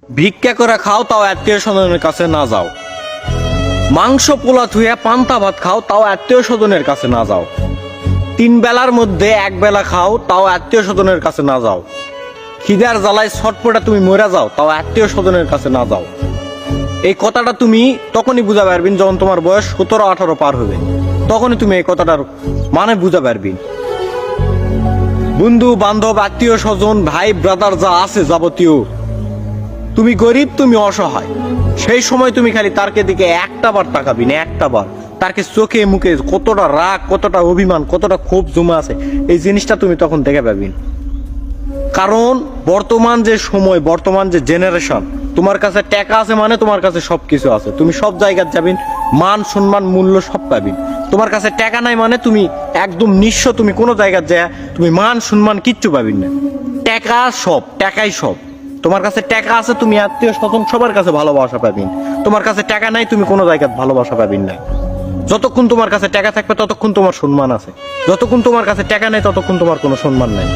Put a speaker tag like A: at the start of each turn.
A: ভিক্ষা করে খাও তাও আত্মীয় স্বজনের কাছে না যাও। মাংস পোলা থুয়া পান্তা ভাত খাও তাও আত্মীয় স্বজনের কাছে না যাও। 3 বেলার মধ্যে 1 বেলা খাও তাও আত্মীয় স্বজনের কাছে না যাও। খিদার জ্বালায় ছটপটা তুমি মরে যাও তাও আত্মীয় স্বজনের কাছে না যাও। এই কথাটা তুমি তখনই বুঝা পারবেন যখন তোমার বয়স 17-18 পার হবে, তখনই তুমি এই কথাটার মানে বুঝা পারবি। বন্ধু বান্ধব আত্মীয় স্বজন ভাই ব্রাদার যা আছে যাবতীয়, তুমি গরিব তুমি অসহায়, সেই সময় তুমি খালি তারকে দিকে একটা বার তাকাবি না, একটা বার তারকে চোখে মুখে কতটা রাগ, কতটা অভিমান, কতটা ক্ষোভ জমা আছে, এই জিনিসটা তুমি তখন দেখে পাবি। কারণ বর্তমান যে সময়, বর্তমান যে জেনারেশন, তোমার কাছে টাকা আছে মানে তোমার কাছে সবকিছু আছে, তুমি সব জায়গায় যাবেন, মান সম্মান মূল্য সব পাবেন। তোমার কাছে টাকা নাই মানে তুমি একদম নিঃস্ব, তুমি কোনো জায়গায় যায় তুমি মান সম্মান কিচ্ছু পাবেন না। টাকা সব, টাকাই সব। তোমার কাছে টাকা আছে তুমি আত্মীয় স্বজন সবার কাছে ভালোবাসা পাবেন, তোমার কাছে টাকা নাই তুমি কোনো জায়গায় ভালোবাসা পাবেন না। যতক্ষণ তোমার কাছে টাকা থাকবে ততক্ষণ তোমার সম্মান আছে, যতক্ষণ তোমার কাছে টাকা নেই ততক্ষণ তোমার কোনো সম্মান নাই।